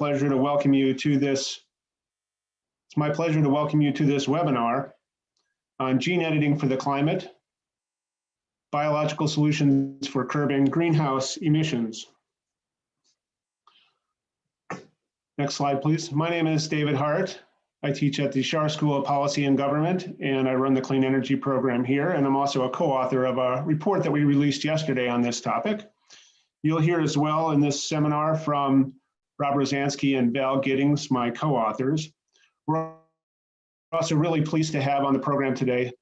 pleasure to welcome you to this. It's my pleasure to welcome you to this webinar on gene editing for the climate, biological solutions for curbing greenhouse emissions. Next slide, please. My name is David Hart. I teach at the Schar School of Policy and Government, and I run the Clean Energy program here, and I'm also a co-author of a report that we released yesterday on this topic. You'll hear as well in this seminar from Robert Rozansky and Val Giddings, my co-authors. We're also really pleased to have on the program today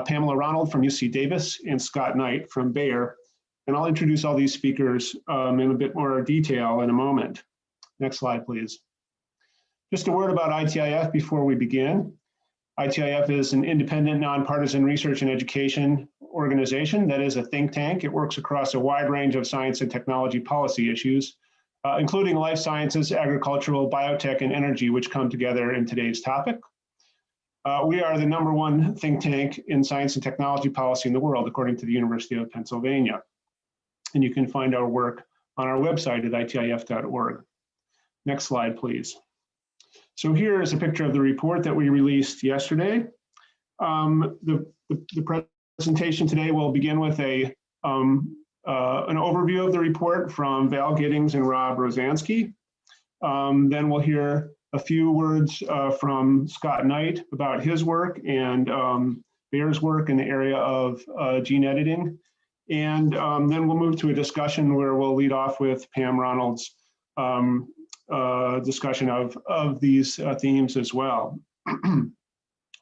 Pamela Ronald from UC Davis and Scott Knight from Bayer. And I'll introduce all these speakers in a bit more detail in a moment. Next slide, please. Just a word about ITIF before we begin. ITIF is an independent, nonpartisan research and education organization that is a think tank. It works across a wide range of science and technology policy issues, including life sciences, agricultural, biotech, and energy, which come together in today's topic. We are the #1 think tank in science and technology policy in the world, according to the University of Pennsylvania. And you can find our work on our website at itif.org. Next slide, please. So here is a picture of the report that we released yesterday. The presentation today will begin with an overview of the report from Val Giddings and Rob Rozansky. Then we'll hear a few words from Scott Knight about his work and Bayer's work in the area of gene editing. And then we'll move to a discussion where we'll lead off with Pam Ronald's discussion of these themes as well.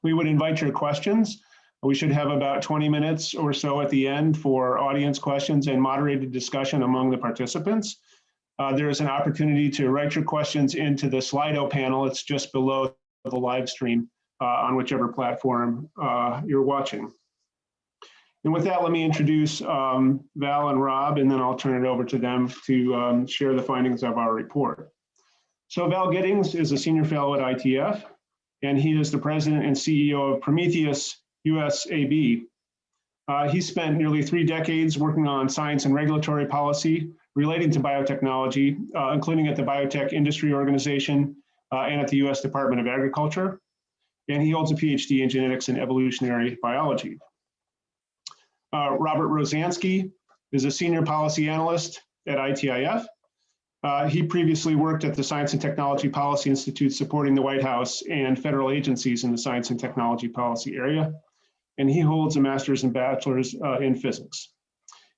We would invite your questions. We should have about 20 minutes or so at the end for audience questions and moderated discussion among the participants. There is an opportunity to write your questions into the Slido panel. It's just below the live stream on whichever platform you're watching. And with that, let me introduce Val and Rob, and then I'll turn it over to them to share the findings of our report. So Val Giddings is a senior fellow at ITF, and he is the president and CEO of Prometheus USAB. He spent nearly 3 decades working on science and regulatory policy relating to biotechnology, including at the Biotech Industry Organization and at the US Department of Agriculture. And he holds a PhD in genetics and evolutionary biology. Robert Rozansky is a senior policy analyst at ITIF. He previously worked at the Science and Technology Policy Institute supporting the White House and federal agencies in the science and technology policy area. And he holds a master's and bachelor's in physics.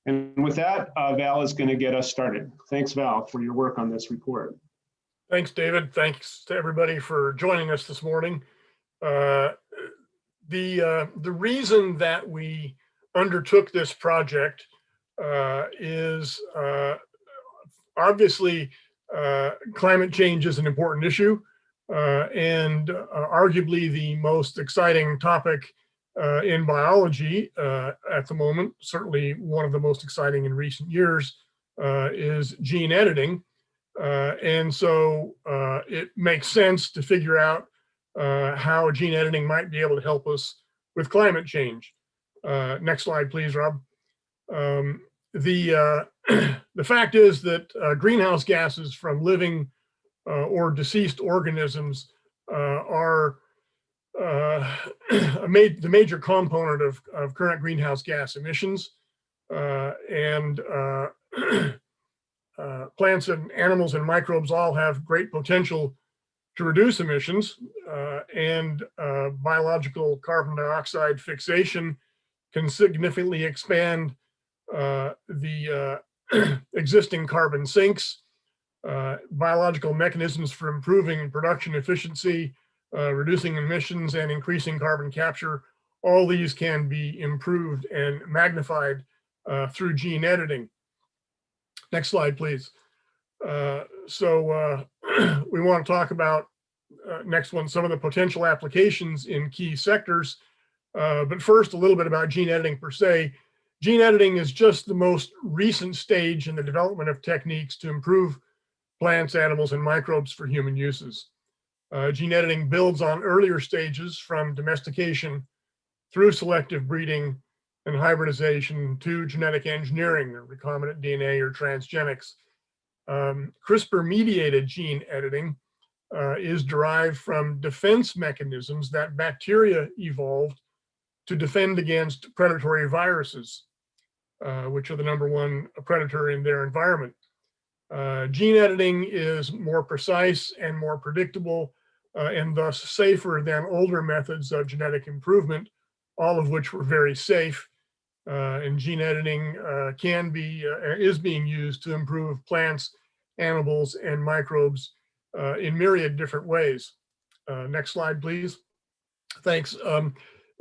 And with that, Val is going to get us started. Thanks, Val, for your work on this report. Thanks, David. Thanks to everybody for joining us this morning. The reason that we undertook this project is obviously climate change is an important issue and arguably the most exciting topic in biology at the moment. Certainly one of the most exciting in recent years is gene editing. And so it makes sense to figure out how gene editing might be able to help us with climate change. Next slide, please, Rob. The fact is that greenhouse gases from living or deceased organisms are the major component of current greenhouse gas emissions. Plants and animals and microbes all have great potential to reduce emissions, and biological carbon dioxide fixation can significantly expand the existing carbon sinks. Biological mechanisms for improving production efficiency, reducing emissions, and increasing carbon capture, all these can be improved and magnified through gene editing. Next slide, please. We want to talk about, next one, some of the potential applications in key sectors. But first, a little bit about gene editing per se. Gene editing is just the most recent stage in the development of techniques to improve plants, animals, and microbes for human uses. Gene editing builds on earlier stages from domestication through selective breeding and hybridization to genetic engineering or recombinant DNA or transgenics. CRISPR-mediated gene editing is derived from defense mechanisms that bacteria evolved to defend against predatory viruses, which are the #1 predator in their environment. Gene editing is more precise and more predictable, and thus safer than older methods of genetic improvement, all of which were very safe. And gene editing is being used to improve plants, animals, and microbes in myriad different ways. Next slide, please. Thanks. I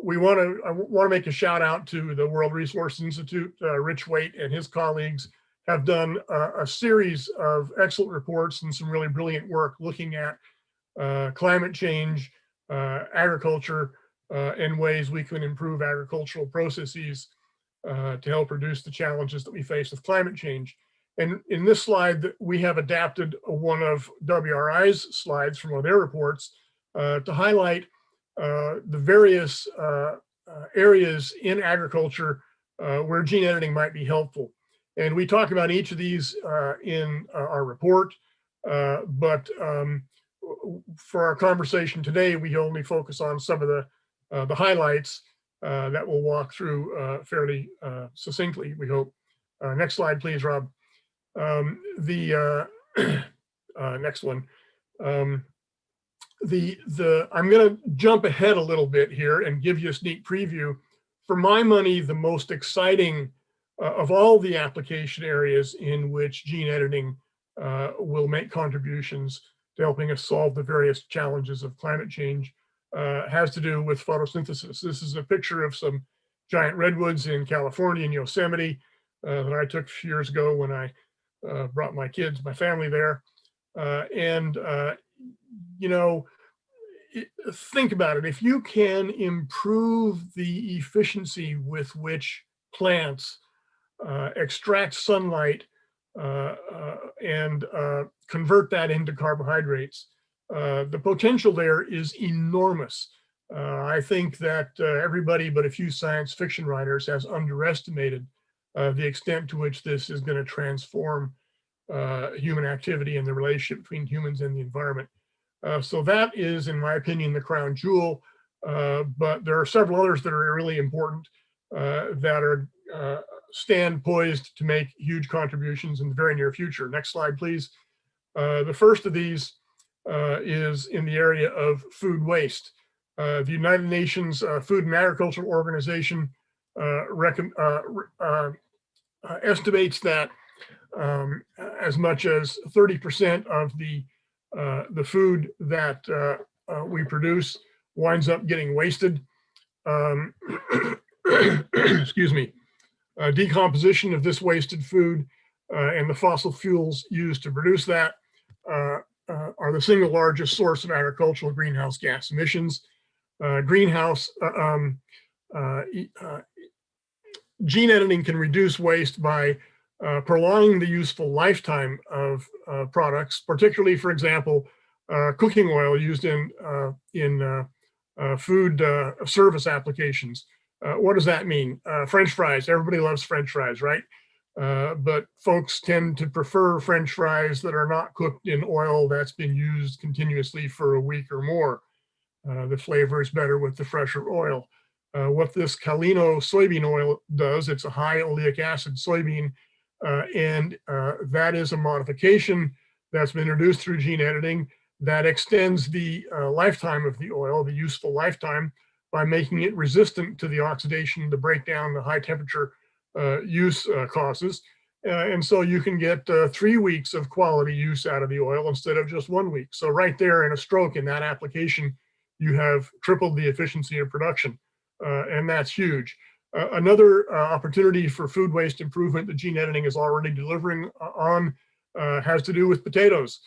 want to make a shout out to the World Resources Institute. Rich Waite and his colleagues have done a series of excellent reports and some really brilliant work looking at climate change, agriculture, and ways we can improve agricultural processes to help reduce the challenges that we face with climate change. And in this slide, we have adapted one of WRI's slides from one of their reports to highlight the various areas in agriculture where gene editing might be helpful. And we talk about each of these in our report, but for our conversation today, we only focus on some of the highlights that we'll walk through fairly succinctly, we hope. Next slide, please, Rob. Next one. I'm going to jump ahead a little bit here and give you a sneak preview. For my money, the most exciting of all the application areas in which gene editing will make contributions to helping us solve the various challenges of climate change has to do with photosynthesis. This is a picture of some giant redwoods in California, in Yosemite, that I took a few years ago when I brought my family there. You know, think about it. If you can improve the efficiency with which plants extract sunlight and convert that into carbohydrates, the potential there is enormous. I think that everybody but a few science fiction writers has underestimated the extent to which this is going to transform human activity and the relationship between humans and the environment. So that is, in my opinion, the crown jewel. But there are several others that are really important that are stand poised to make huge contributions in the very near future. Next slide, please. The first of these is in the area of food waste. The United Nations Food and Agriculture Organization estimates that as much as 30% of the food that we produce winds up getting wasted. Excuse me. Decomposition of this wasted food and the fossil fuels used to produce that are the single largest source of agricultural greenhouse gas emissions. Gene editing can reduce waste by prolonging the useful lifetime of products, particularly, for example, cooking oil used in food service applications. What does that mean? French fries, everybody loves French fries, right? But folks tend to prefer French fries that are not cooked in oil that's been used continuously for a week or more. The flavor is better with the fresher oil. What this Calino soybean oil does, it's a high oleic acid soybean, and that is a modification that's been introduced through gene editing that extends the lifetime of the oil, the useful lifetime, by making it resistant to the oxidation, the breakdown, the high temperature use causes. And so you can get 3 weeks of quality use out of the oil instead of just 1 week. So right there in a stroke in that application, you have tripled the efficiency of production. And that's huge. Another opportunity for food waste improvement that gene editing is already delivering on has to do with potatoes.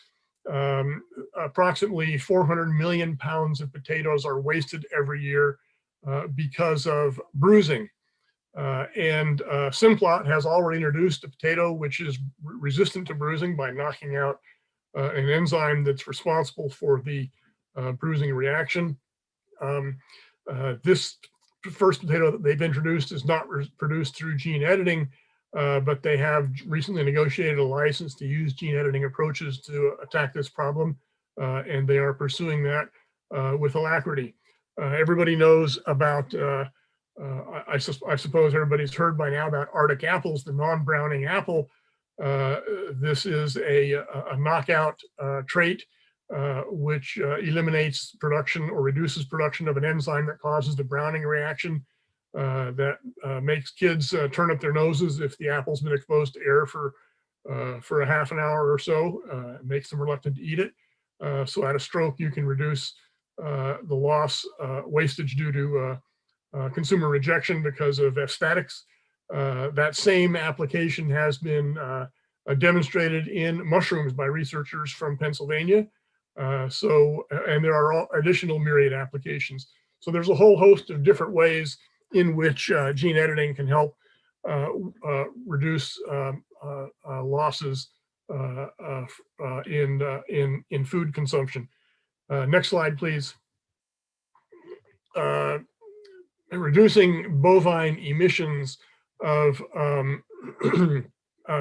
Approximately 400 million pounds of potatoes are wasted every year because of bruising. And Simplot has already introduced a potato which is resistant to bruising by knocking out an enzyme that's responsible for the bruising reaction. This first potato that they've introduced is not produced through gene editing, but they have recently negotiated a license to use gene editing approaches to attack this problem, and they are pursuing that with alacrity. Everybody knows about, I suppose everybody's heard by now about Arctic apples, the non-browning apple. This is a knockout trait which eliminates production or reduces production of an enzyme that causes the browning reaction that makes kids turn up their noses if the apple's been exposed to air for a half an hour or so. It makes them reluctant to eat it. So at a stroke, you can reduce the loss, wastage due to consumer rejection because of aesthetics. That same application has been demonstrated in mushrooms by researchers from Pennsylvania. And there are additional myriad applications. So there's a whole host of different ways in which gene editing can help reduce losses in food consumption. Next slide, please. Reducing bovine emissions of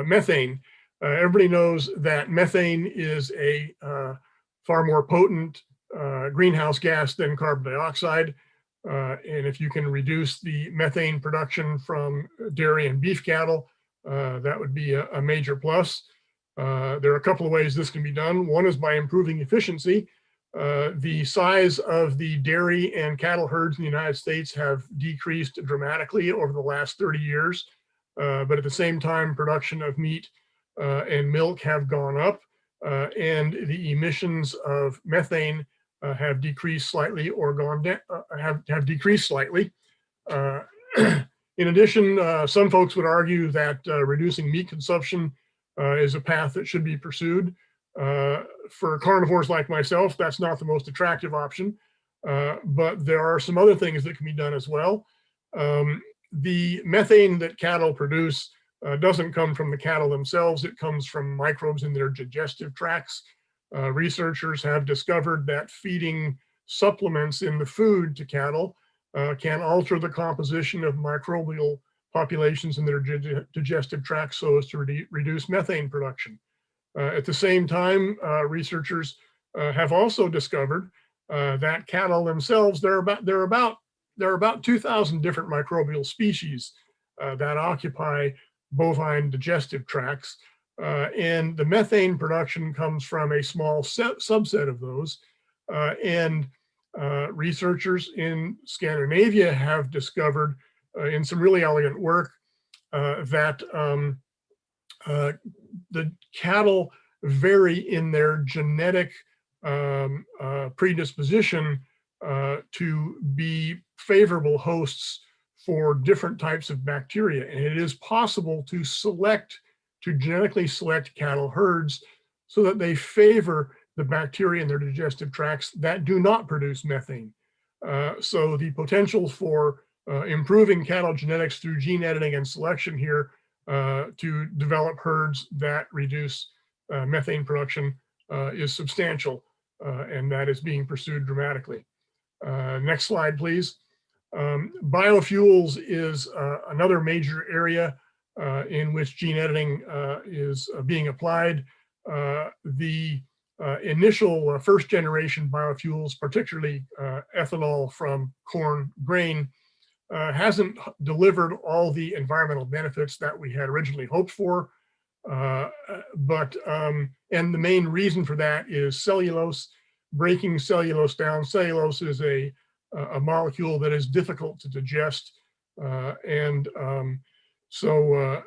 methane. Everybody knows that methane is a far more potent greenhouse gas than carbon dioxide. And if you can reduce the methane production from dairy and beef cattle, that would be a major plus. There are a couple of ways this can be done. One is by improving efficiency. The size of the dairy and cattle herds in the United States have decreased dramatically over the last 30 years. But at the same time, production of meat and milk have gone up, and the emissions of methane have decreased slightly or gone down, have decreased slightly. In addition, some folks would argue that reducing meat consumption is a path that should be pursued. For carnivores like myself, that's not the most attractive option, but there are some other things that can be done as well. The methane that cattle produce doesn't come from the cattle themselves. It comes from microbes in their digestive tracts. Researchers have discovered that feeding supplements in the food to cattle can alter the composition of microbial populations in their digestive tracts so as to reduce methane production. At the same time, researchers have also discovered that cattle themselves, there are about 2,000 different microbial species that occupy bovine digestive tracts, and the methane production comes from a small subset of those. And researchers in Scandinavia have discovered in some really elegant work that the cattle vary in their genetic predisposition to be favorable hosts for different types of bacteria. And it is possible to genetically select cattle herds so that they favor the bacteria in their digestive tracts that do not produce methane. So the potential for improving cattle genetics through gene editing and selection here to develop herds that reduce methane production is substantial, and that is being pursued dramatically. Next slide, please. Biofuels is another major area in which gene editing is being applied. The initial first generation biofuels, particularly ethanol from corn grain, hasn't delivered all the environmental benefits that we had originally hoped for. And the main reason for that is cellulose. Breaking cellulose down. Cellulose is a molecule that is difficult to digest, so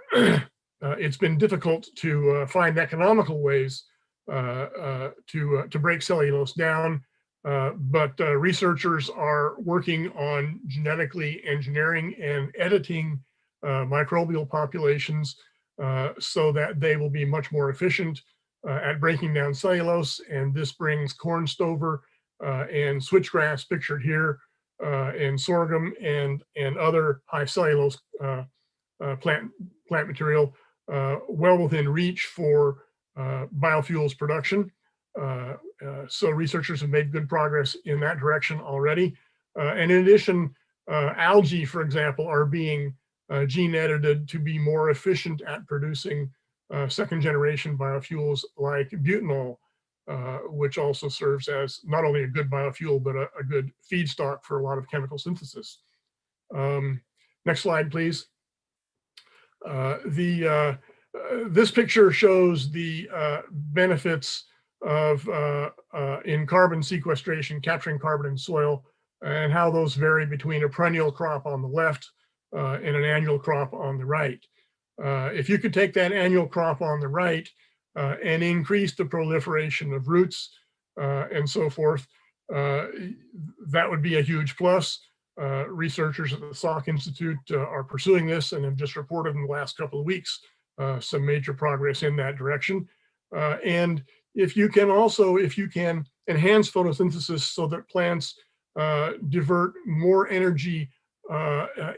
it's been difficult to find economical ways to break cellulose down. But researchers are working on genetically engineering and editing microbial populations so that they will be much more efficient at breaking down cellulose. And this brings corn stover and switchgrass, pictured here, and sorghum and other high cellulose plant material well within reach for biofuels production. So researchers have made good progress in that direction already. And in addition, algae, for example, are being gene edited to be more efficient at producing second generation biofuels like butanol, which also serves as not only a good biofuel, but a good feedstock for a lot of chemical synthesis. Next slide, please. This picture shows the benefits of in carbon sequestration, capturing carbon in soil, and how those vary between a perennial crop on the left and an annual crop on the right. If you could take that annual crop on the right and increase the proliferation of roots and so forth, that would be a huge plus. Researchers at the Salk Institute are pursuing this and have just reported in the last couple of weeks some major progress in that direction. And if you can enhance photosynthesis so that plants divert more energy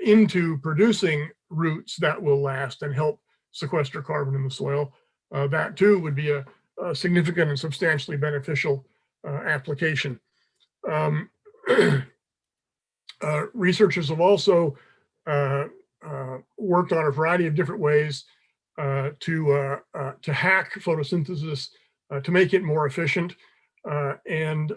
into producing roots that will last and help sequester carbon in the soil, that too would be a significant and substantially beneficial application. Researchers have also worked on a variety of different ways to hack photosynthesis to make it more efficient. And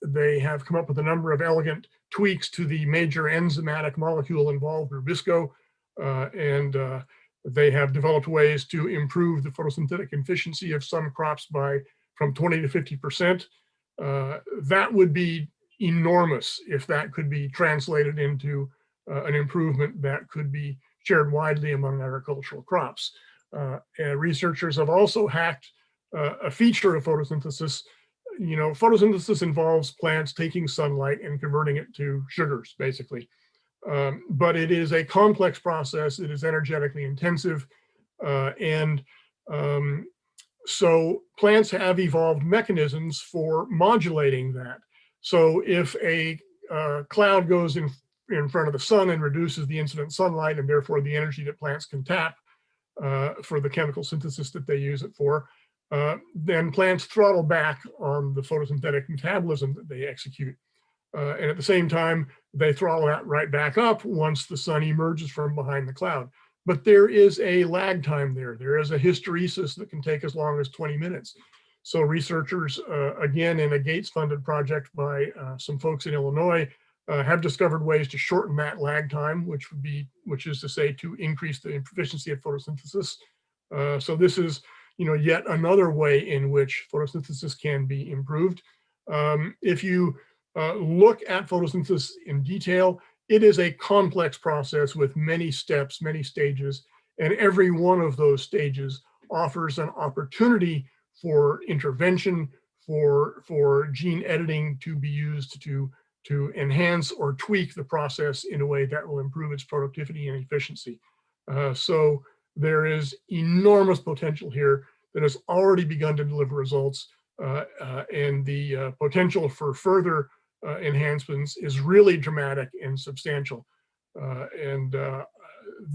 they have come up with a number of elegant tweaks to the major enzymatic molecule involved, rubisco, and they have developed ways to improve the photosynthetic efficiency of some crops from 20 to 50%. That would be enormous if that could be translated into an improvement that could be shared widely among agricultural crops. Researchers have also hacked a feature of photosynthesis. You know, photosynthesis involves plants taking sunlight and converting it to sugars, basically. But it is a complex process. It is energetically intensive. So plants have evolved mechanisms for modulating that. So if a cloud goes in front of the sun and reduces the incident sunlight and therefore the energy that plants can tap for the chemical synthesis that they use it for, then plants throttle back on the photosynthetic metabolism that they execute. And at the same time, they throttle that right back up once the sun emerges from behind the cloud. But there is a lag time there. There is a hysteresis that can take as long as 20 minutes. So researchers, again, in a Gates-funded project by some folks in Illinois, have discovered ways to shorten that lag time, which is to say to increase the efficiency of photosynthesis. So this is, yet another way in which photosynthesis can be improved. If you look at photosynthesis in detail, it is a complex process with many steps, many stages, and every one of those stages offers an opportunity for intervention, for gene editing to be used to enhance or tweak the process in a way that will improve its productivity and efficiency. So there is enormous potential here that has already begun to deliver results, and the potential for further enhancements is really dramatic and substantial.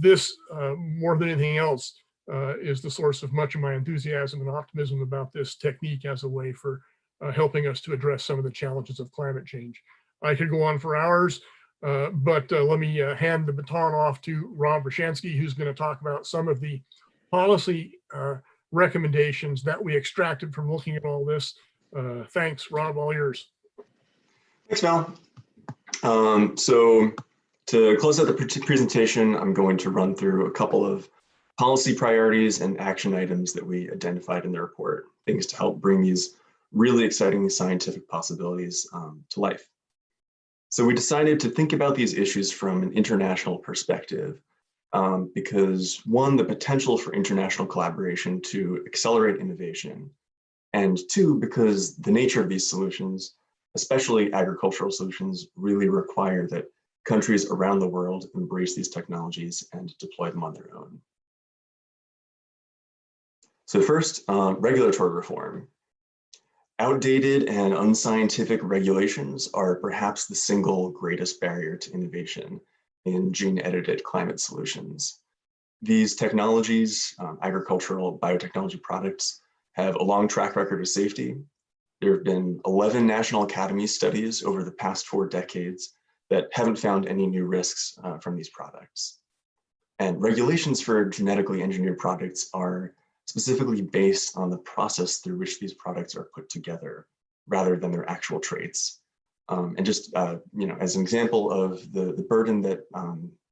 This, more than anything else, is the source of much of my enthusiasm and optimism about this technique as a way for helping us to address some of the challenges of climate change. I could go on for hours, but let me hand the baton off to Rob Rozansky, who's going to talk about some of the policy recommendations that we extracted from looking at all this. Thanks, Rob, all yours. Thanks, Val. So to close out the presentation, I'm going to run through a couple of policy priorities and action items that we identified in the report, things to help bring these really exciting scientific possibilities to life. So we decided to think about these issues from an international perspective because one, the potential for international collaboration to accelerate innovation, and two, because the nature of these solutions, especially agricultural solutions, really require that countries around the world embrace these technologies and deploy them on their own. So first, regulatory reform. Outdated and unscientific regulations are perhaps the single greatest barrier to innovation in gene-edited climate solutions. These technologies, agricultural biotechnology products, have a long track record of safety. There have been 11 National Academy studies over the past 4 decades that haven't found any new risks from these products. And regulations for genetically engineered products are specifically based on the process through which these products are put together, rather than their actual traits. And just as an example of the burden that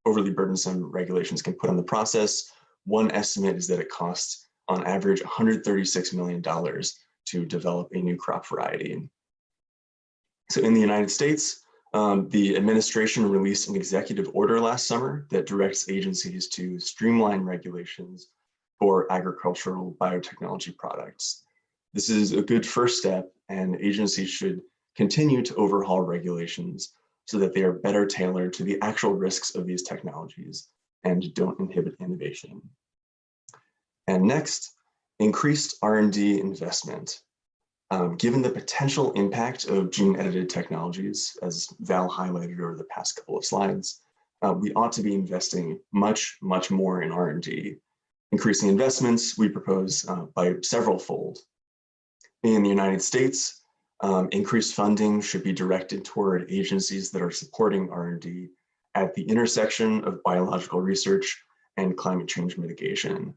overly burdensome regulations can put on the process, one estimate is that it costs on average $136 million to develop a new crop variety. So in the United States, the administration released an executive order last summer that directs agencies to streamline regulations for agricultural biotechnology products. This is a good first step, and agencies should continue to overhaul regulations so that they are better tailored to the actual risks of these technologies and don't inhibit innovation. And next, increased R&D investment. Given the potential impact of gene-edited technologies, as Val highlighted over the past couple of slides, we ought to be investing much, much more in R&D. Increasing investments, we propose by several-fold. In the United States, increased funding should be directed toward agencies that are supporting R&D at the intersection of biological research and climate change mitigation,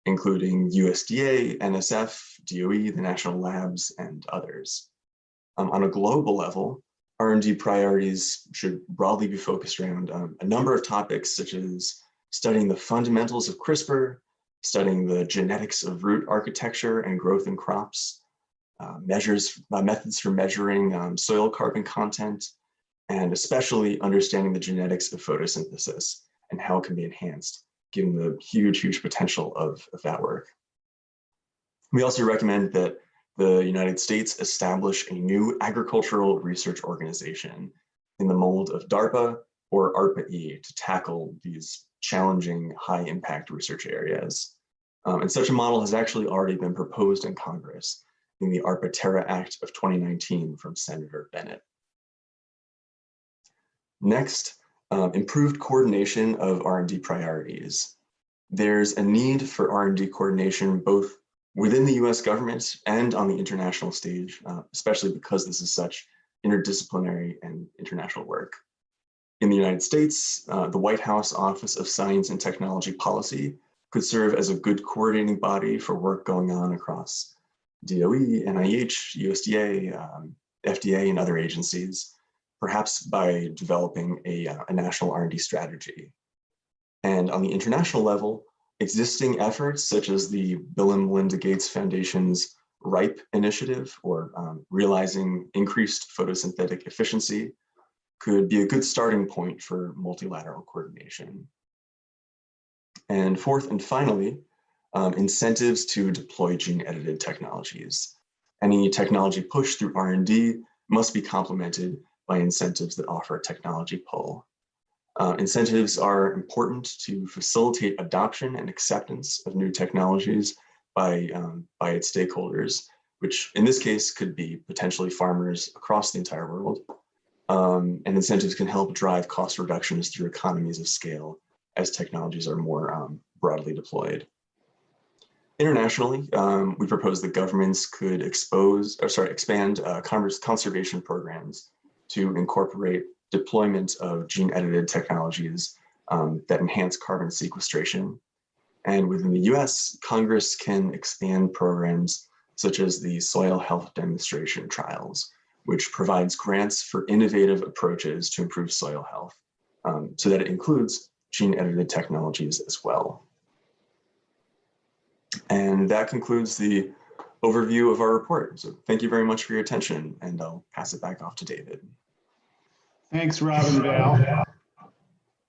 including USDA, NSF, DOE, the national labs, and others. On a global level, R&D priorities should broadly be focused around a number of topics, such as studying the fundamentals of CRISPR, studying the genetics of root architecture and growth in crops, methods for measuring soil carbon content, and especially understanding the genetics of photosynthesis and how it can be enhanced, given the huge, huge potential of that work. We also recommend that the United States establish a new agricultural research organization in the mold of DARPA or ARPA-E to tackle these challenging high impact research areas. And such a model has actually already been proposed in Congress in the ARPA-Terra Act of 2019 from Senator Bennett. Next, improved coordination of R&D priorities. There's a need for R&D coordination both within the US government and on the international stage, especially because this is such interdisciplinary and international work. In the United States, the White House Office of Science and Technology Policy could serve as a good coordinating body for work going on across DOE, NIH, USDA, FDA, and other agencies, perhaps by developing a national R&D strategy. And on the international level, existing efforts such as the Bill and Melinda Gates Foundation's RIPE initiative, or realizing increased photosynthetic efficiency, could be a good starting point for multilateral coordination. And fourth and finally, incentives to deploy gene-edited technologies. Any technology push through R&D must be complemented by incentives that offer a technology pull. Incentives are important to facilitate adoption and acceptance of new technologies by its stakeholders, which in this case could be potentially farmers across the entire world. And incentives can help drive cost reductions through economies of scale as technologies are more broadly deployed. Internationally, we propose that governments could expand conservation programs to incorporate deployment of gene-edited technologies that enhance carbon sequestration. And within the US, Congress can expand programs such as the Soil Health Demonstration Trials, which provides grants for innovative approaches to improve soil health, so that it includes gene-edited technologies as well. And that concludes the overview of our report. So thank you very much for your attention, and I'll pass it back off to David. Thanks, Rob and Val.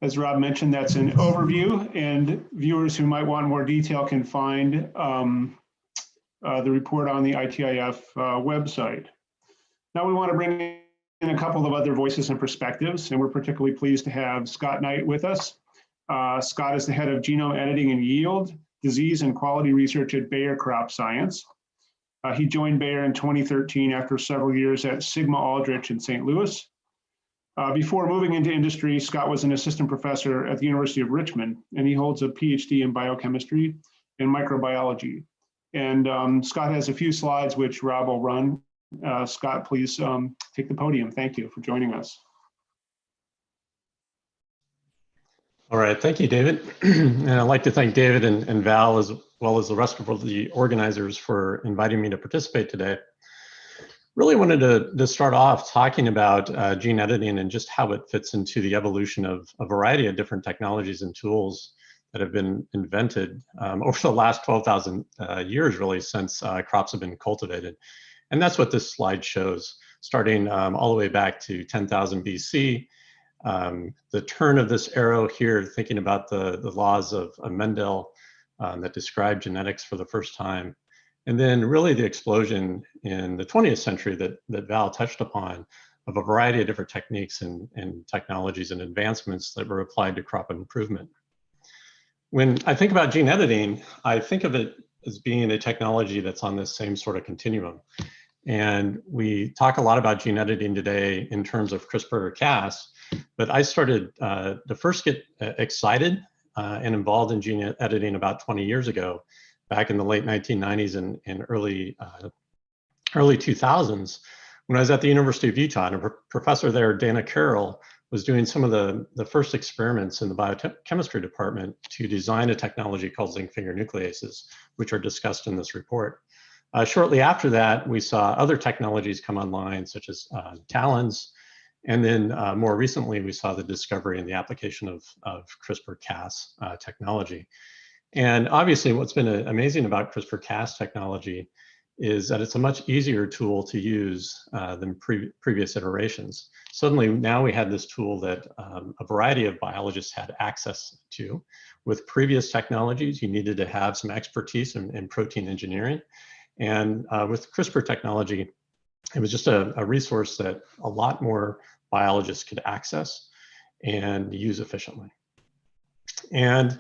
As Rob mentioned, that's an overview, and viewers who might want more detail can find the report on the ITIF website. Now we want to bring in a couple of other voices and perspectives, and we're particularly pleased to have Scott Knight with us. Scott is the head of genome editing and yield, disease and quality research at Bayer Crop Science. He joined Bayer in 2013 after several years at Sigma Aldrich in St. Louis. Before moving into industry, Scott was an assistant professor at the University of Richmond, and he holds a PhD in biochemistry and microbiology. And Scott has a few slides which Rob will run. Scott, please take the podium. Thank you for joining us. All right, thank you, David. And I'd like to thank David and Val, as well as the rest of the organizers, for inviting me to participate today. Really wanted to start off talking about gene editing and just how it fits into the evolution of a variety of different technologies and tools that have been invented over the last 12,000 years, really, since crops have been cultivated. And that's what this slide shows, starting all the way back to 10,000 BC. The turn of this arrow here, thinking about the laws of Mendel that described genetics for the first time. And then really the explosion in the 20th century that Val touched upon, of a variety of different techniques and technologies and advancements that were applied to crop improvement. When I think about gene editing, I think of it as being a technology that's on this same sort of continuum. And we talk a lot about gene editing today in terms of CRISPR-Cas, but I started to first get excited and involved in gene editing about 20 years ago, back in the late 1990s and early 2000s, when I was at the University of Utah, and a professor there, Dana Carroll, was doing some of the first experiments in the biochemistry department to design a technology called zinc finger nucleases, which are discussed in this report. Shortly after that, we saw other technologies come online, such as TALENs, and then more recently, we saw the discovery and the application of CRISPR-Cas technology. And obviously, what's been amazing about CRISPR-Cas technology is that it's a much easier tool to use than previous iterations. Suddenly, now we had this tool that a variety of biologists had access to. With previous technologies, you needed to have some expertise in protein engineering. And with CRISPR technology, it was just a resource that a lot more biologists could access and use efficiently. And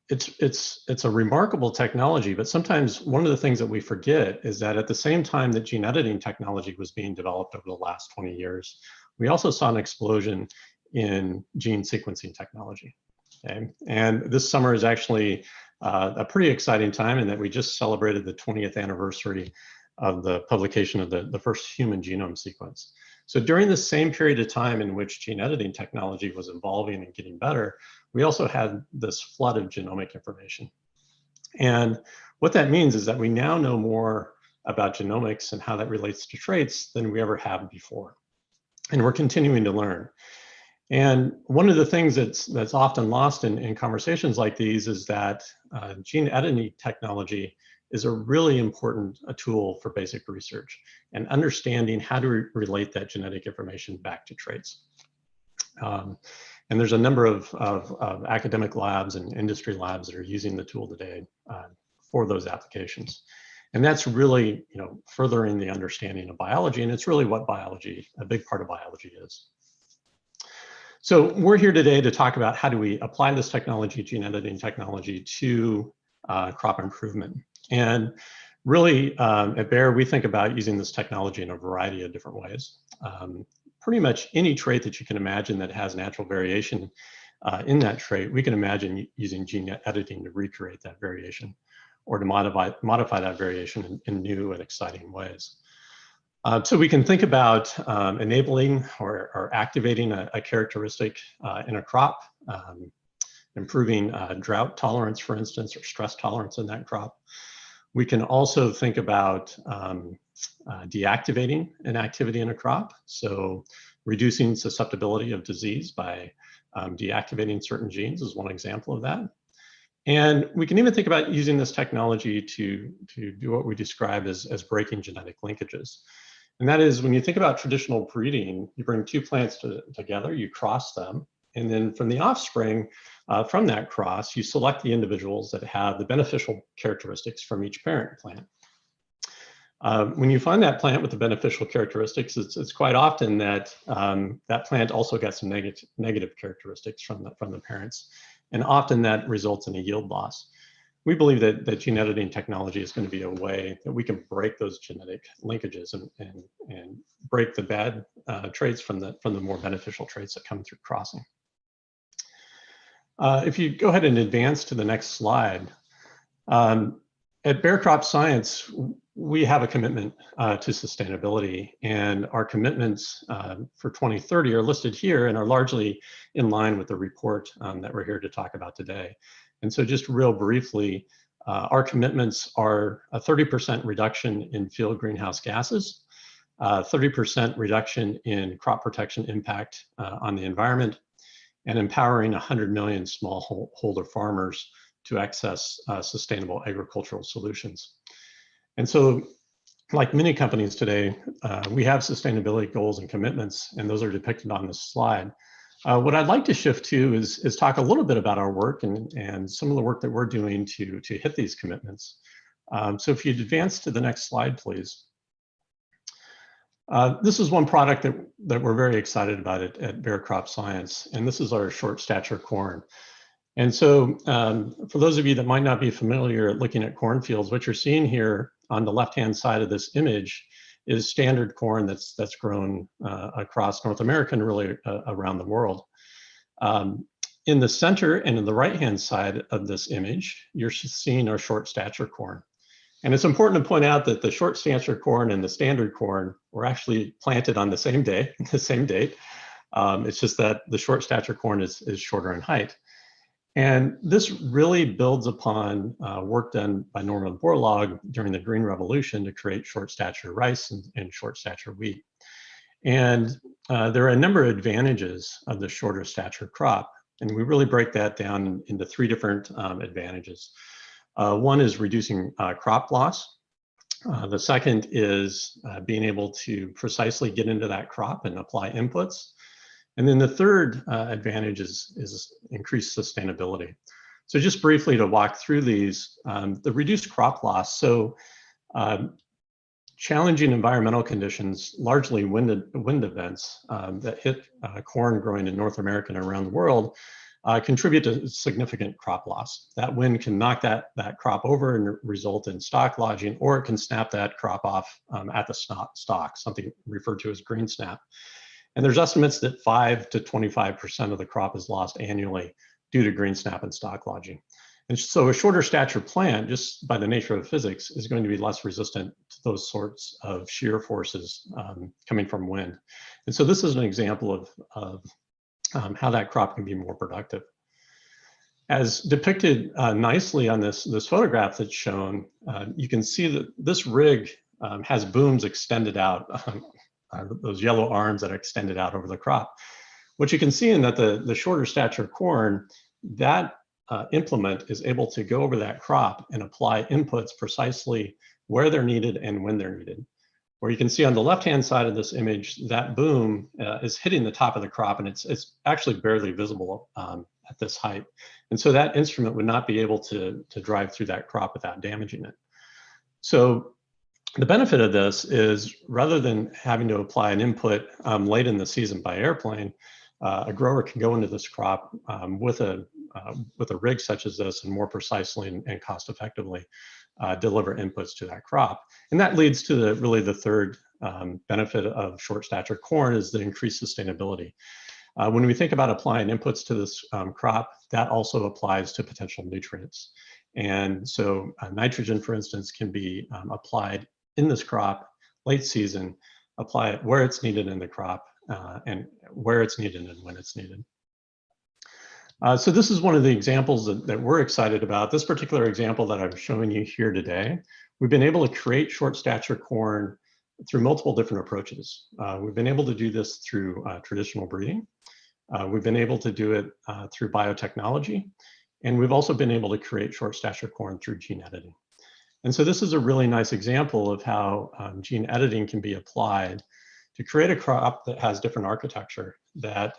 it's a remarkable technology, but sometimes one of the things that we forget is that at the same time that gene editing technology was being developed over the last 20 years, we also saw an explosion in gene sequencing technology. Okay? And this summer is actually a pretty exciting time in that we just celebrated the 20th anniversary of the publication of the first human genome sequence. So during the same period of time in which gene editing technology was evolving and getting better, we also had this flood of genomic information. And what that means is that we now know more about genomics and how that relates to traits than we ever have before. And we're continuing to learn. And one of the things that's often lost in conversations like these is that gene editing technology is a really important tool for basic research and understanding how to relate that genetic information back to traits. And there's a number of academic labs and industry labs that are using the tool today for those applications. And that's really, furthering the understanding of biology, and it's really what biology, a big part of biology is. So we're here today to talk about how do we apply this technology, gene editing technology, to crop improvement. And really, at Bayer, we think about using this technology in a variety of different ways. Pretty much any trait that you can imagine that has natural variation in that trait, we can imagine using gene editing to recreate that variation or to modify that variation in new and exciting ways. So we can think about enabling or activating a characteristic in a crop, improving drought tolerance, for instance, or stress tolerance in that crop. We can also think about deactivating an activity in a crop, so reducing susceptibility of disease by deactivating certain genes is one example of that. And we can even think about using this technology to do what we describe as breaking genetic linkages. And that is, when you think about traditional breeding, you bring two plants together, you cross them, and then from the offspring, from that cross, you select the individuals that have the beneficial characteristics from each parent plant. When you find that plant with the beneficial characteristics, it's quite often that that plant also gets some negative characteristics from the parents, and often that results in a yield loss. We believe that gene editing technology is going to be a way that we can break those genetic linkages and break the bad traits from the more beneficial traits that come through crossing. If you go ahead and advance to the next slide, At Bear Crop Science, we have a commitment to sustainability, and our commitments for 2030 are listed here and are largely in line with the report that we're here to talk about today. And so just real briefly, our commitments are a 30% reduction in field greenhouse gases, 30% reduction in crop protection impact on the environment, and empowering 100 million smallholder farmers to access sustainable agricultural solutions. And so, like many companies today, we have sustainability goals and commitments, and those are depicted on this slide. What I'd like to shift to is talk a little bit about our work and some of the work that we're doing to hit these commitments. So if you'd advance to the next slide, please. This is one product that we're very excited about at Bear Crop Science, and this is our short stature corn. And so for those of you that might not be familiar looking at cornfields, what you're seeing here on the left-hand side of this image is standard corn that's grown across North America and really around the world. In the center and in the right-hand side of this image, you're seeing our short stature corn. And it's important to point out that the short stature corn and the standard corn were actually planted on the same day, the same date. It's just that the short stature corn is shorter in height. And this really builds upon work done by Norman Borlaug during the Green Revolution to create short stature rice and short stature wheat. And there are a number of advantages of the shorter stature crop. And we really break that down into three different advantages. One is reducing crop loss. The second is being able to precisely get into that crop and apply inputs. And then the third advantage is increased sustainability. So just briefly to walk through these, the reduced crop loss. So challenging environmental conditions, largely wind events that hit corn growing in North America and around the world, contribute to significant crop loss. That wind can knock that crop over and result in stalk lodging, or it can snap that crop off at the stalk, something referred to as green snap. And there's estimates that 5 to 25% of the crop is lost annually due to green snap and stalk lodging. And so a shorter stature plant, just by the nature of physics, is going to be less resistant to those sorts of shear forces coming from wind. And so this is an example of how that crop can be more productive. As depicted nicely on this photograph that's shown, you can see that this rig has booms extended out, those yellow arms that are extended out over the crop. What you can see in that the shorter stature corn, that implement is able to go over that crop and apply inputs precisely where they're needed and when they're needed. Where you can see on the left-hand side of this image, that boom is hitting the top of the crop, and it's actually barely visible at this height. And so that instrument would not be able to drive through that crop without damaging it. So the benefit of this is, rather than having to apply an input late in the season by airplane, a grower can go into this crop with a rig such as this and more precisely and cost effectively deliver inputs to that crop. And that leads to really the third benefit of short stature corn, is the increased sustainability. When we think about applying inputs to this crop, that also applies to potential nutrients. And so nitrogen, for instance, can be applied in this crop late season, apply it where it's needed in the crop and where it's needed and when it's needed. So this is one of the examples that we're excited about. This particular example that I'm showing you here today, we've been able to create short stature corn through multiple different approaches. We've been able to do this through traditional breeding. We've been able to do it through biotechnology. And we've also been able to create short stature corn through gene editing. And so this is a really nice example of how gene editing can be applied to create a crop that has different architecture that,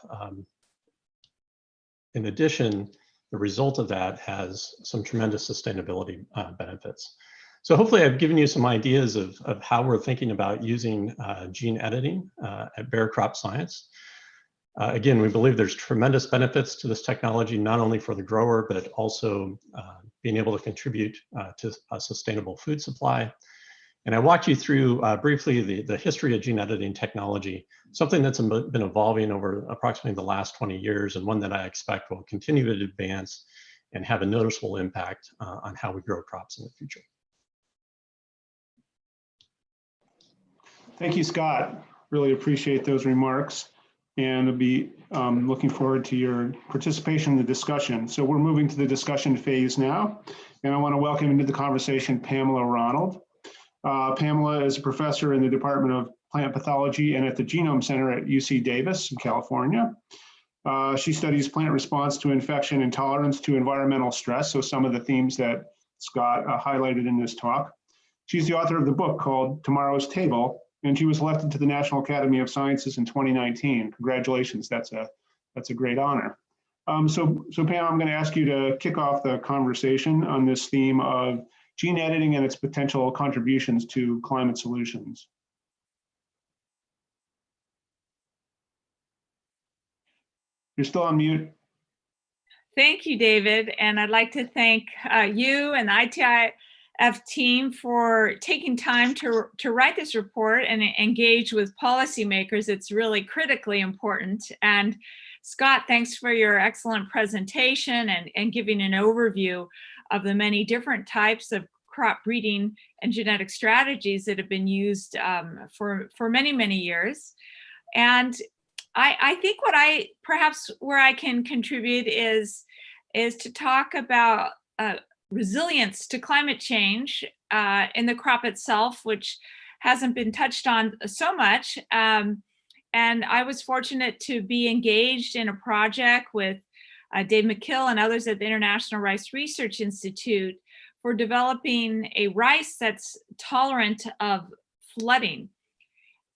in addition, the result of that has some tremendous sustainability benefits. So hopefully I've given you some ideas of how we're thinking about using gene editing at Bear Crop Science. Again, we believe there's tremendous benefits to this technology, not only for the grower, but also being able to contribute to a sustainable food supply. And I walked you through briefly the history of gene editing technology, something that's been evolving over approximately the last 20 years, and one that I expect will continue to advance and have a noticeable impact on how we grow crops in the future. Thank you, Scott. Really appreciate those remarks, and I'll be looking forward to your participation in the discussion. So we're moving to the discussion phase now, and I want to welcome into the conversation Pamela Ronald. Pamela is a professor in the Department of Plant Pathology and at the Genome Center at UC Davis in California. She studies plant response to infection and tolerance to environmental stress, so some of the themes that Scott highlighted in this talk. She's the author of the book called Tomorrow's Table, and she was elected to the National Academy of Sciences in 2019. Congratulations, that's a great honor. So Pam, I'm going to ask you to kick off the conversation on this theme of gene editing and its potential contributions to climate solutions. You're still on mute. Thank you, David. And I'd like to thank you and the ITIF team for taking time to write this report and engage with policymakers. It's really critically important. And Scott, thanks for your excellent presentation and giving an overview of the many different types of crop breeding and genetic strategies that have been used for many, many years. And I think where I can contribute is to talk about resilience to climate change in the crop itself, which hasn't been touched on so much. And I was fortunate to be engaged in a project with Dave McKill and others at the International Rice Research Institute for developing a rice that's tolerant of flooding.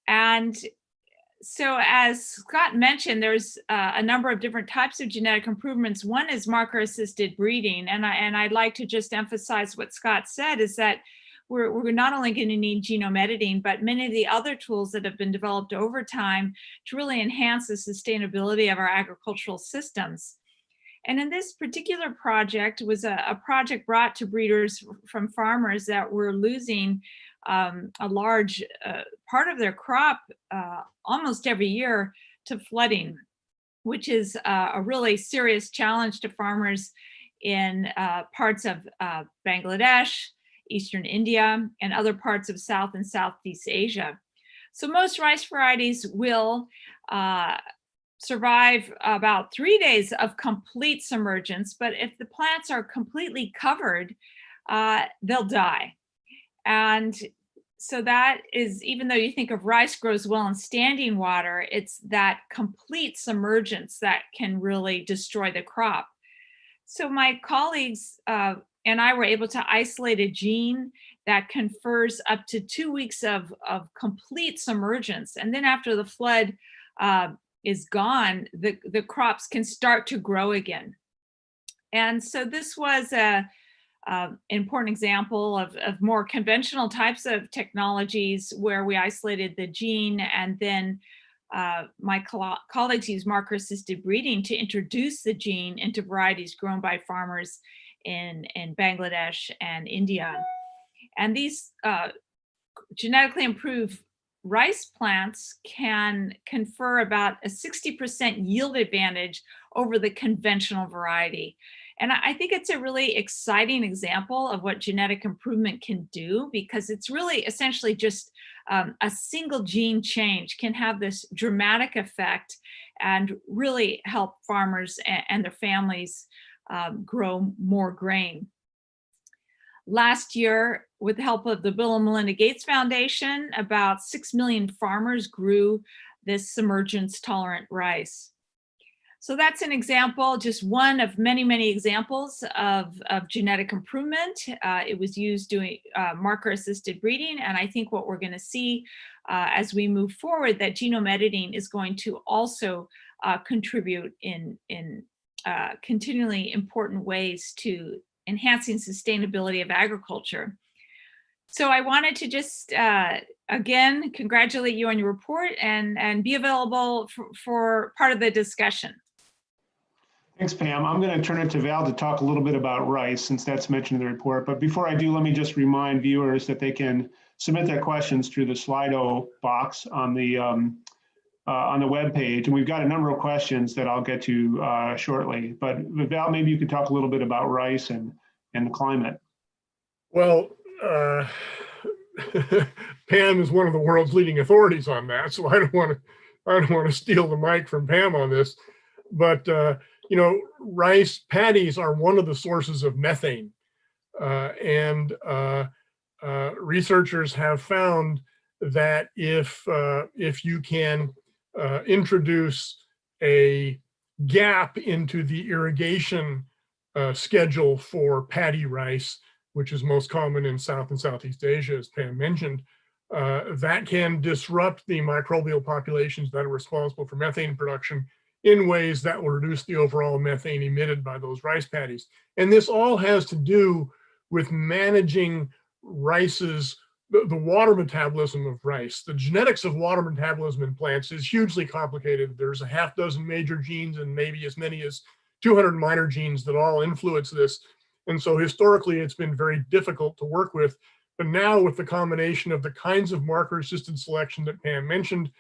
And so as Scott mentioned, there's a number of different types of genetic improvements. One is marker-assisted breeding. And I'd like to just emphasize what Scott said is that we're not only going to need genome editing, but many of the other tools that have been developed over time to really enhance the sustainability of our agricultural systems. And in this particular project was a project brought to breeders from farmers that were losing a large part of their crop almost every year to flooding, which is a really serious challenge to farmers in parts of Bangladesh, Eastern India, and other parts of South and Southeast Asia. So most rice varieties will survive about 3 days of complete submergence, but if the plants are completely covered, they'll die. And so that is, even though you think of rice grows well in standing water, it's that complete submergence that can really destroy the crop. So my colleagues and I were able to isolate a gene that confers up to 2 weeks of complete submergence. And then after the flood is gone, the crops can start to grow again. And so this was an important example of more conventional types of technologies where we isolated the gene, and then my colleagues used marker-assisted breeding to introduce the gene into varieties grown by farmers in Bangladesh and India. And these genetically improved rice plants can confer about a 60% yield advantage over the conventional variety. And I think it's a really exciting example of what genetic improvement can do, because it's really essentially just a single gene change can have this dramatic effect and really help farmers and their families grow more grain. Last year, with the help of the Bill and Melinda Gates Foundation, about 6 million farmers grew this submergence tolerant rice. So that's an example, just one of many, many examples of genetic improvement. It was used doing marker-assisted breeding, and I think what we're going to see as we move forward, that genome editing is going to also contribute in continually important ways to enhancing sustainability of agriculture. So I wanted to just, again, congratulate you on your report and be available for part of the discussion. Thanks, Pam. I'm going to turn it to Val to talk a little bit about rice, since that's mentioned in the report. But before I do, let me just remind viewers that they can submit their questions through the Slido box on the web page. And we've got a number of questions that I'll get to shortly. But Val, maybe you could talk a little bit about rice and the climate. Well, Pam is one of the world's leading authorities on that, so I don't want to steal the mic from Pam on this. But you know, rice paddies are one of the sources of methane, and researchers have found that if you can introduce a gap into the irrigation schedule for paddy rice, which is most common in South and Southeast Asia, as Pam mentioned, that can disrupt the microbial populations that are responsible for methane production in ways that will reduce the overall methane emitted by those rice paddies. And this all has to do with managing rice's, the water metabolism of rice. The genetics of water metabolism in plants is hugely complicated. There's a half dozen major genes and maybe as many as 200 minor genes that all influence this. And so historically, it's been very difficult to work with. But now with the combination of the kinds of marker-assisted selection that Pam mentioned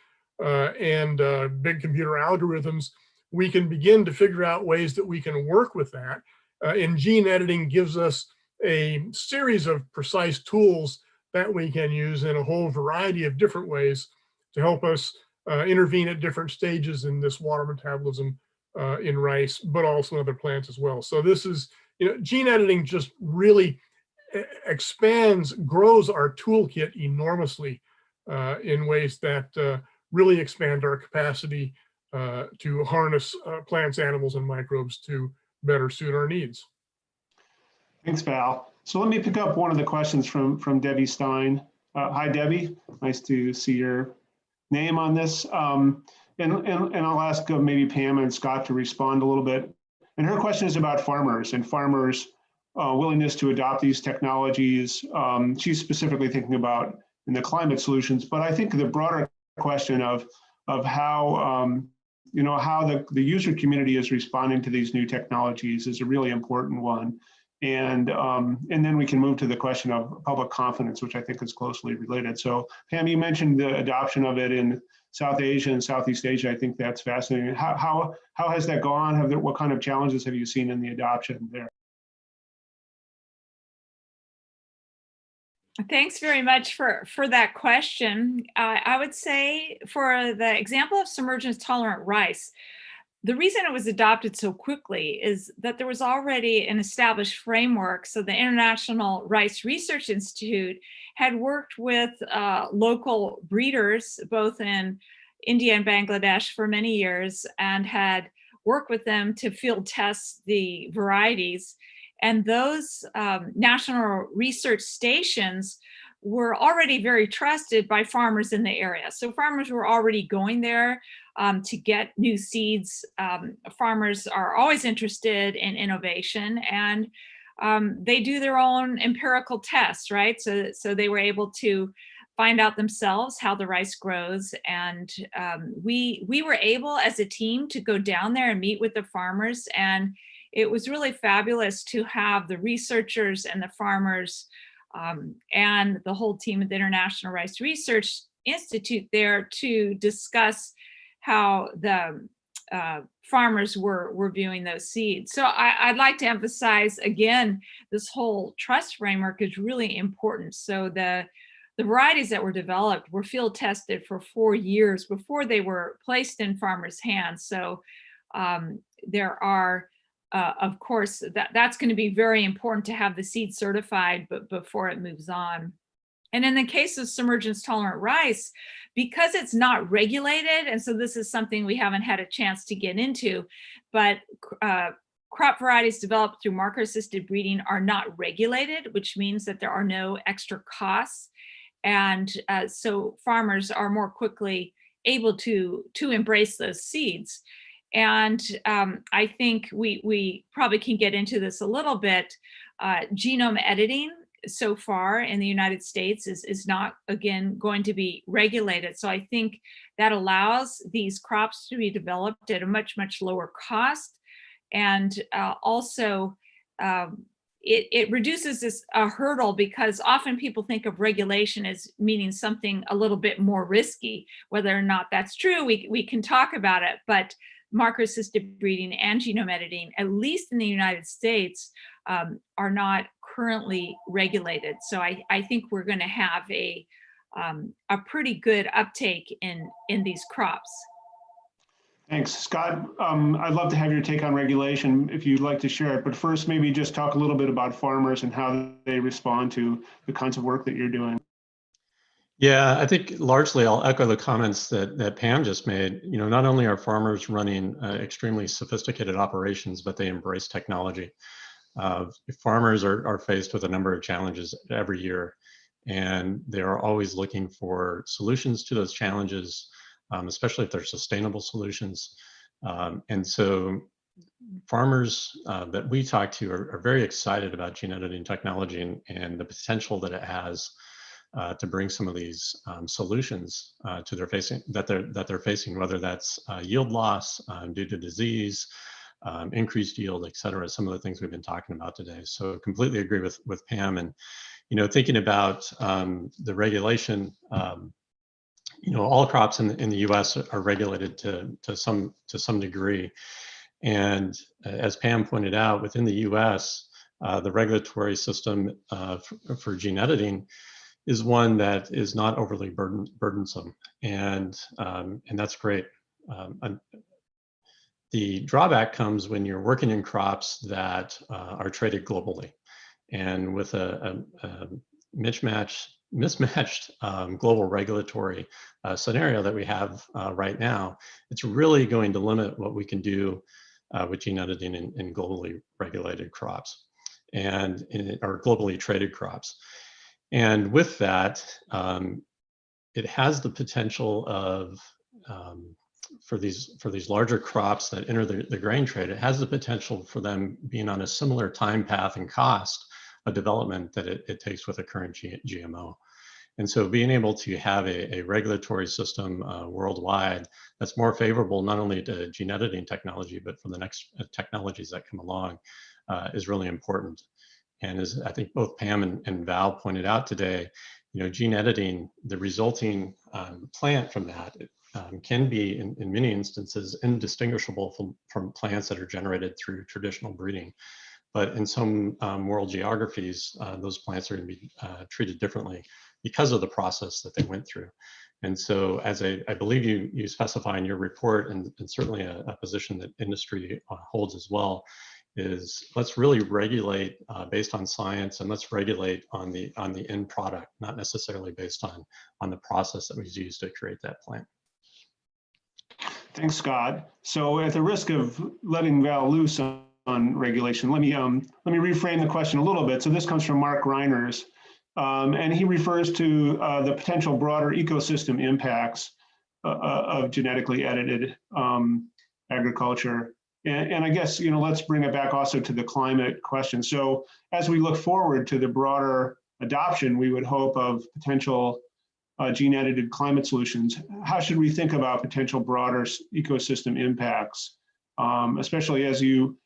and big computer algorithms, we can begin to figure out ways that we can work with that. And gene editing gives us a series of precise tools that we can use in a whole variety of different ways to help us intervene at different stages in this water metabolism in rice, but also in other plants as well. So this is, you know, gene editing just really expands, grows our toolkit enormously in ways that really expand our capacity to harness plants, animals, and microbes to better suit our needs. Thanks, Val. So let me pick up one of the questions from Debbie Stein. Hi, Debbie. Nice to see your name on this. And I'll ask maybe Pam and Scott to respond a little bit. And her question is about farmers and farmers' willingness to adopt these technologies. She's specifically thinking about in the climate solutions, but I think the broader question of how you know, how the user community is responding to these new technologies is a really important one. And then we can move to the question of public confidence, which I think is closely related. So Pam, you mentioned the adoption of it in South Asia and Southeast Asia. I think that's fascinating. How has that gone? What kind of challenges have you seen in the adoption there? Thanks very much for that question. I would say for the example of submergence tolerant rice, the reason it was adopted so quickly is that there was already an established framework. So the International Rice Research Institute had worked with local breeders, both in India and Bangladesh for many years, and had worked with them to field test the varieties. And those national research stations were already very trusted by farmers in the area. So farmers were already going there to get new seeds. Farmers are always interested in innovation, and they do their own empirical tests, right? So they were able to find out themselves how the rice grows. And we were able as a team to go down there and meet with the farmers. And it was really fabulous to have the researchers and the farmers and the whole team at the International Rice Research Institute there to discuss how the farmers were viewing those seeds. So I'd like to emphasize again, this whole trust framework is really important. So the varieties that were developed were field tested for 4 years before they were placed in farmers' hands. So there are of course, that's going to be very important to have the seed certified, but before it moves on. And in the case of submergence tolerant rice, because it's not regulated, and so this is something we haven't had a chance to get into, but crop varieties developed through marker-assisted breeding are not regulated, which means that there are no extra costs. And so farmers are more quickly able to embrace those seeds. And I think we probably can get into this a little bit. Genome editing so far in the United States is not, again, going to be regulated. So I think that allows these crops to be developed at a much, much lower cost. And also, it reduces this hurdle, because often people think of regulation as meaning something a little bit more risky. Whether or not that's true, we can talk about it. But marker-assisted breeding and genome editing, at least in the United States, are not currently regulated. So I think we're going to have a pretty good uptake in these crops. Thanks, Scott. I'd love to have your take on regulation if you'd like to share it, but first maybe just talk a little bit about farmers and how they respond to the kinds of work that you're doing. Yeah, I think largely I'll echo the comments that Pam just made. You know, not only are farmers running extremely sophisticated operations, but they embrace technology. Farmers are faced with a number of challenges every year, and they are always looking for solutions to those challenges, especially if they're sustainable solutions. And so farmers that we talk to are very excited about gene editing technology and the potential that it has to bring some of these solutions to that they're facing, whether that's yield loss due to disease, increased yield, et cetera, some of the things we've been talking about today. So completely agree with Pam. And, you know, thinking about the regulation, you know, all crops in the US are regulated to some degree. And as Pam pointed out, within the US, the regulatory system for gene editing is one that is not overly burdensome, and that's great. The drawback comes when you're working in crops that are traded globally, and with a mismatched global regulatory scenario that we have right now, it's really going to limit what we can do with gene editing in globally regulated crops and or globally traded crops. And with that, it has the potential of, for these larger crops that enter the grain trade, it has the potential for them being on a similar time path and cost of development that it takes with a current GMO. And so being able to have a regulatory system worldwide that's more favorable not only to gene editing technology, but for the next technologies that come along is really important. And as I think both Pam and Val pointed out today, you know, gene editing, the resulting plant from that can be, in many instances, indistinguishable from plants that are generated through traditional breeding. But in some world geographies, those plants are going to be treated differently because of the process that they went through. And so, as I believe you specify in your report, and certainly a position that industry holds as well, is let's really regulate based on science, and let's regulate on the end product, not necessarily based on the process that was used to create that plant. Thanks, Scott. So at the risk of letting Val loose on regulation, let me reframe the question a little bit. So this comes from Mark Reiners, and he refers to the potential broader ecosystem impacts of genetically edited agriculture. And I guess, you know, let's bring it back also to the climate question. So as we look forward to the broader adoption, we would hope of potential gene-edited climate solutions. How should we think about potential broader ecosystem impacts, especially as you've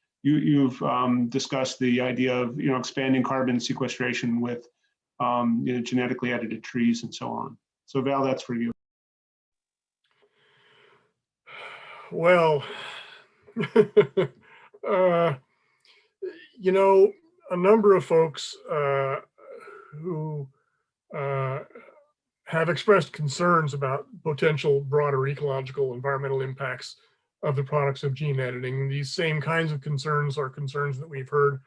discussed the idea of, you know, expanding carbon sequestration with you know, genetically edited trees and so on. So Val, that's for you. Well, you know, a number of folks who have expressed concerns about potential broader ecological environmental impacts of the products of gene editing. These same kinds of concerns are concerns that we've heard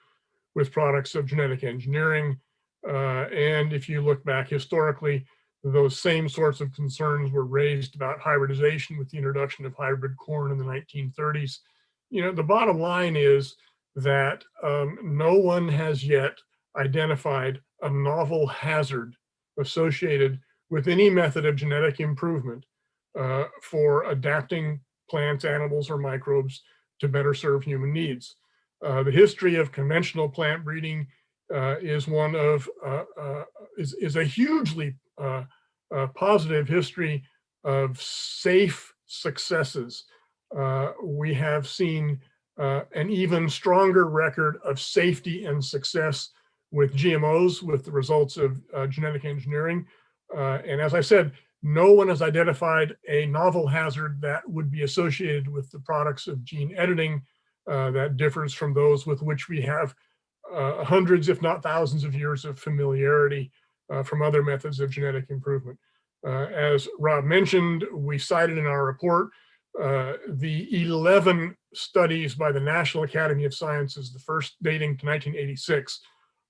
with products of genetic engineering. And if you look back historically, those same sorts of concerns were raised about hybridization with the introduction of hybrid corn in the 1930s. You know, the bottom line is that no one has yet identified a novel hazard associated with any method of genetic improvement for adapting plants, animals, or microbes to better serve human needs. The history of conventional plant breeding is one of is a hugely positive history of safe successes. We have seen an even stronger record of safety and success with GMOs, with the results of genetic engineering. And as I said, no one has identified a novel hazard that would be associated with the products of gene editing that differs from those with which we have hundreds, if not thousands of years of familiarity from other methods of genetic improvement. As Rob mentioned, we cited in our report the 11 studies by the National Academy of Sciences, the first dating to 1986,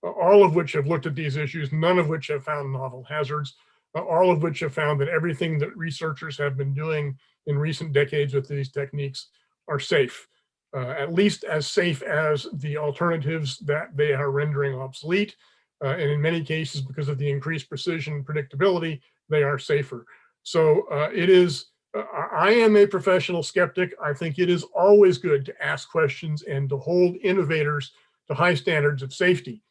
all of which have looked at these issues, none of which have found novel hazards, all of which have found that everything that researchers have been doing in recent decades with these techniques are safe, at least as safe as the alternatives that they are rendering obsolete. And in many cases, because of the increased precision and predictability, they are safer. So I am a professional skeptic. I think it is always good to ask questions and to hold innovators to high standards of safety.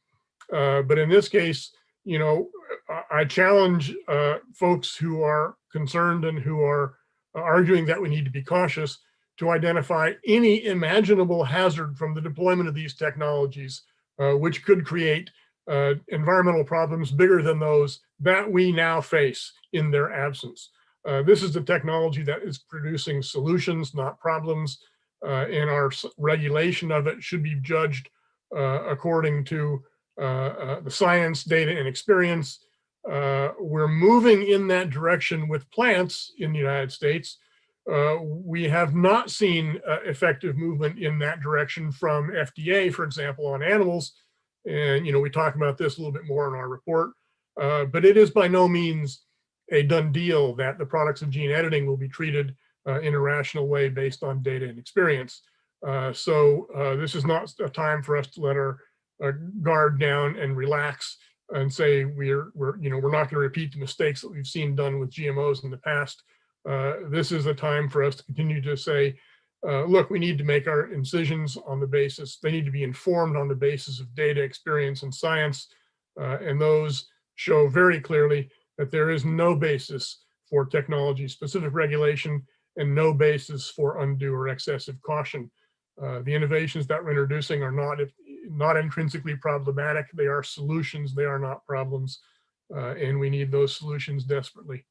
But in this case, you know, I challenge folks who are concerned and who are arguing that we need to be cautious to identify any imaginable hazard from the deployment of these technologies, which could create environmental problems bigger than those that we now face in their absence. This is the technology that is producing solutions, not problems, and our regulation of it should be judged according to the science, data, and experience. We're moving in that direction with plants in the United States. We have not seen effective movement in that direction from FDA, for example, on animals. And, you know, we talk about this a little bit more in our report, but it is by no means a done deal that the products of gene editing will be treated in a rational way based on data and experience. So this is not a time for us to let our guard down and relax and say we're not going to repeat the mistakes that we've seen done with GMOs in the past. This is a time for us to continue to say, look, we need to make our incisions on the basis, they need to be informed on the basis of data, experience, and science. And those show very clearly that there is no basis for technology-specific regulation and no basis for undue or excessive caution. The innovations that we're introducing are not intrinsically problematic. They are solutions, they are not problems. And we need those solutions desperately.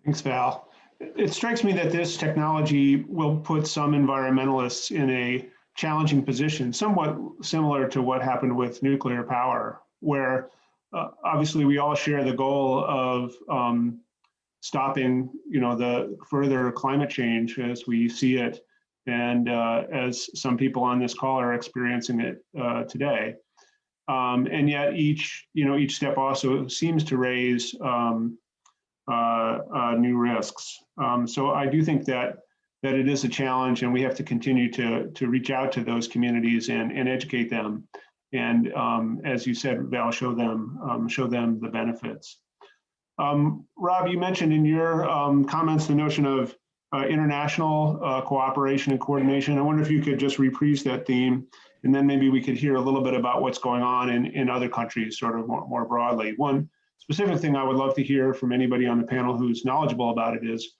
Thanks, Val. It strikes me that this technology will put some environmentalists in a challenging position, somewhat similar to what happened with nuclear power, where obviously we all share the goal of stopping, the further climate change as we see it, and as some people on this call are experiencing it today. And yet each step also seems to raise new risks. So I do think that it is a challenge, and we have to continue to reach out to those communities and educate them. And as you said, Val, show them the benefits. Rob, you mentioned in your comments the notion of international cooperation and coordination. I wonder if you could just reprise that theme, and then maybe we could hear a little bit about what's going on in other countries, sort of more broadly. One specific thing I would love to hear from anybody on the panel who's knowledgeable about it is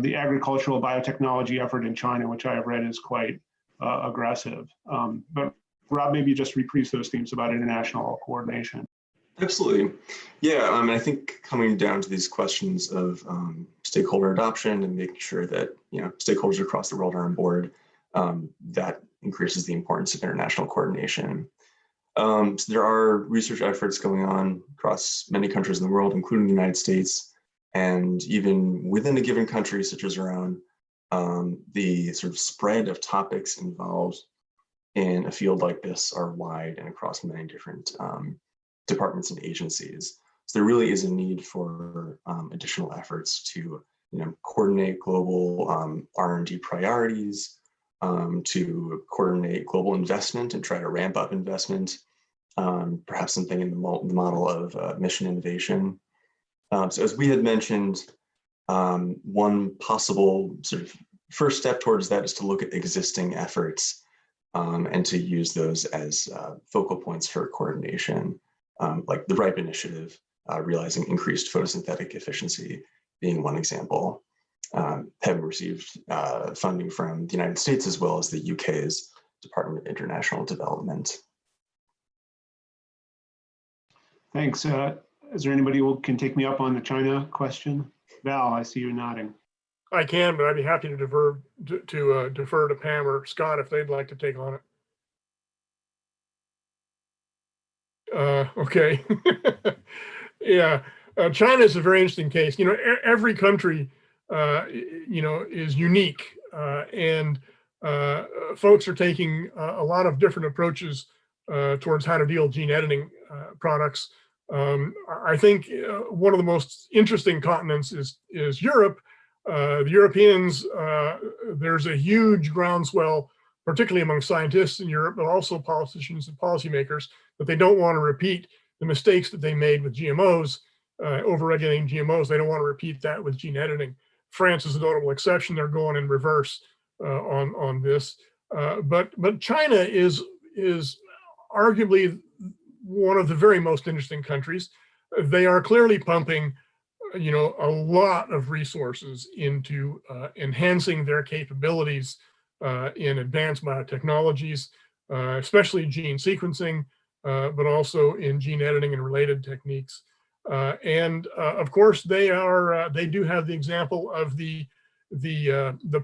the agricultural biotechnology effort in China, which I have read is quite aggressive. But Rob, maybe just reprise those themes about international coordination. Absolutely. Yeah, I think coming down to these questions of stakeholder adoption and making sure that stakeholders across the world are on board, that increases the importance of international coordination. So there are research efforts going on across many countries in the world, including the United States, and even within a given country, such as our own, the sort of spread of topics involved in a field like this are wide and across many different departments and agencies. So there really is a need for additional efforts to coordinate global R&D priorities, to coordinate global investment and try to ramp up investment, perhaps something in the model of mission innovation. So as we had mentioned, one possible sort of first step towards that is to look at existing efforts and to use those as focal points for coordination, like the RIPE initiative, realizing increased photosynthetic efficiency being one example, having received funding from the United States as well as the UK's Department of International Development. Thanks. Is there anybody who can take me up on the China question? Val, I see you nodding. I can, but I'd be happy to defer to Pam or Scott if they'd like to take on it. Okay. Yeah, China is a very interesting case. You know, every country, you know, is unique, and folks are taking a lot of different approaches towards how to deal with gene editing products. I think one of the most interesting continents is Europe. The Europeans, there's a huge groundswell, particularly among scientists in Europe, but also politicians and policymakers, that they don't want to repeat the mistakes that they made with GMOs, over-regulating GMOs. They don't want to repeat that with gene editing. France is a notable exception. They're going in reverse on this. But China is arguably one of the very most interesting countries. They are clearly pumping, you know, a lot of resources into enhancing their capabilities in advanced biotechnologies, especially gene sequencing, but also in gene editing and related techniques. And of course, they do have the example of the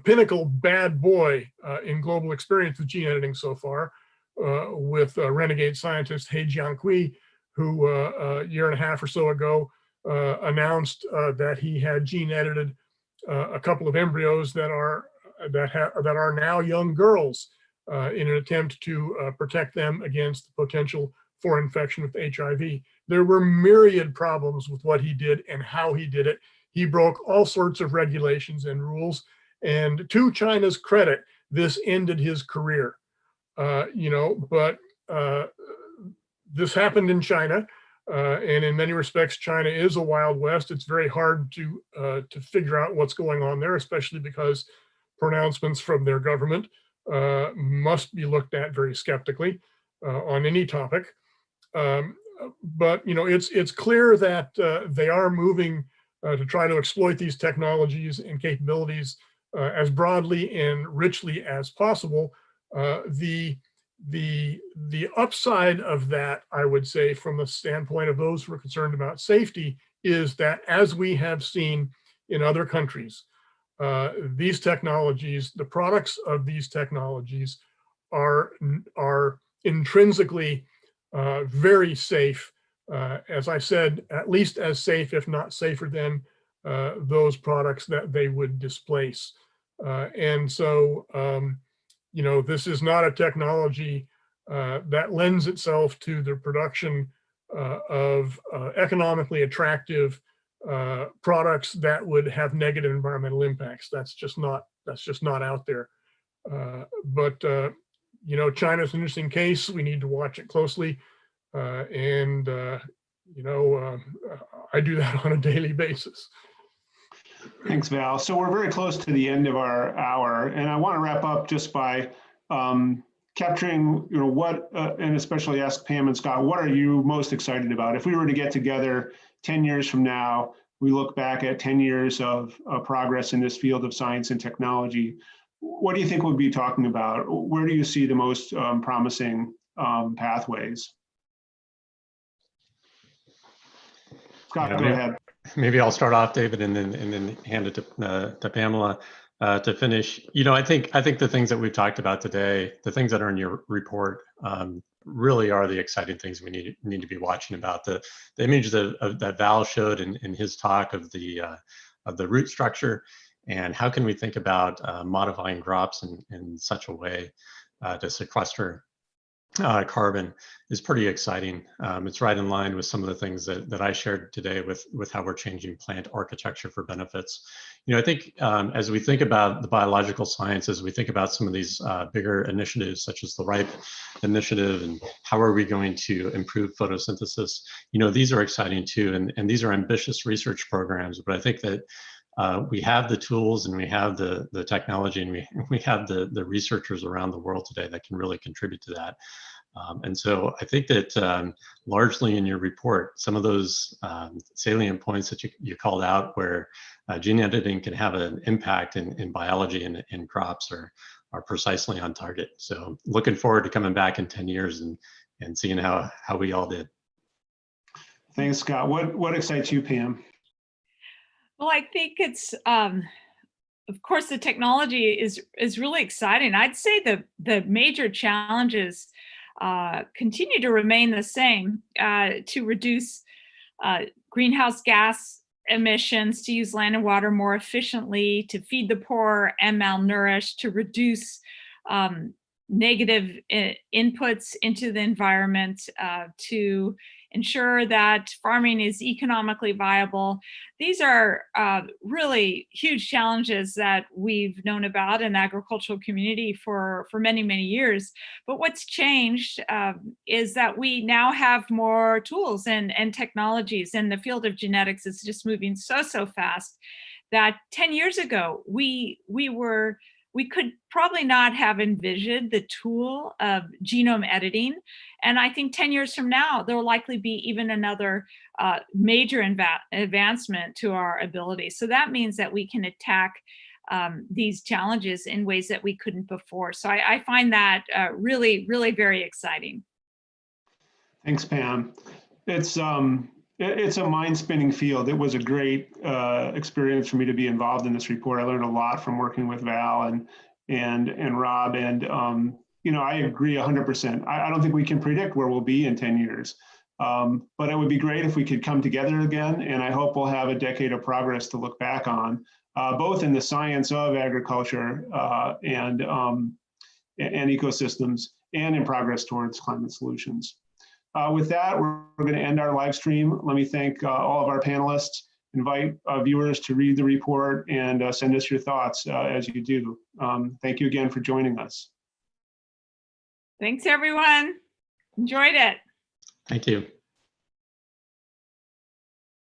pinnacle bad boy in global experience with gene editing so far, with renegade scientist He Jiankui, who a year and a half or so ago announced that he had gene edited a couple of embryos that are now young girls in an attempt to protect them against the potential for infection with HIV. There were myriad problems with what he did and how he did it. He broke all sorts of regulations and rules. And to China's credit, this ended his career. You know, but this happened in China. And in many respects, China is a Wild West. It's very hard to figure out what's going on there, especially because pronouncements from their government must be looked at very skeptically on any topic. But you know, it's clear that they are moving to try to exploit these technologies and capabilities as broadly and richly as possible. The upside of that, I would say, from the standpoint of those who are concerned about safety, is that, as we have seen in other countries, these technologies, the products of these technologies are intrinsically very safe. As I said, at least as safe, if not safer than those products that they would displace. And so, you know, this is not a technology that lends itself to the production of economically attractive products that would have negative environmental impacts. That's just not out there. But you know, China's an interesting case. We need to watch it closely, and you know, I do that on a daily basis. Thanks, Val. So we're very close to the end of our hour, and I want to wrap up just by capturing, you know, what, and especially ask Pam and Scott, what are you most excited about? If we were to get together 10 years from now, we look back at 10 years of progress in this field of science and technology, what do you think we'll be talking about? Where do you see the most promising pathways? Scott, go ahead. Maybe I'll start off, David, and then hand it to Pamela to finish. You know, I think the things that we've talked about today, the things that are in your report, really are the exciting things we need to be watching about. The image that Val showed in his talk of the root structure, and how can we think about modifying crops in such a way to sequester carbon is pretty exciting. It's right in line with some of the things that I shared today with how we're changing plant architecture for benefits. You know, I think as we think about the biological sciences, we think about some of these bigger initiatives such as the RIPE initiative and how are we going to improve photosynthesis. You know, these are exciting too, and these are ambitious research programs, but I think that we have the tools and we have the technology and we have the researchers around the world today that can really contribute to that. And so I think that largely in your report, some of those salient points that you called out where gene editing can have an impact in biology and in crops are precisely on target. So looking forward to coming back in 10 years and seeing how we all did. Thanks, Scott. What excites you, Pam? Well, I think it's, of course, the technology is really exciting. I'd say the major challenges continue to remain the same, to reduce greenhouse gas emissions, to use land and water more efficiently, to feed the poor and malnourished, to reduce negative inputs into the environment, to ensure that farming is economically viable. These are really huge challenges that we've known about in the agricultural community for many, many years. But what's changed is that we now have more tools and technologies, and the field of genetics is just moving so fast that 10 years ago, we could probably not have envisioned the tool of genome editing. And I think 10 years from now, there will likely be even another major advancement to our ability. So that means that we can attack these challenges in ways that we couldn't before. So I find that really, really very exciting. Thanks, Pam. It's a mind-spinning field. It was a great experience for me to be involved in this report. I learned a lot from working with Val and Rob, and I agree 100%. I don't think we can predict where we'll be in 10 years, but it would be great if we could come together again, and I hope we'll have a decade of progress to look back on, both in the science of agriculture and ecosystems, and in progress towards climate solutions. With that, we're going to end our live stream. Let me thank all of our panelists, invite viewers to read the report and send us your thoughts as you do. Thank you again for joining us. Thanks, everyone. Enjoyed it. Thank you.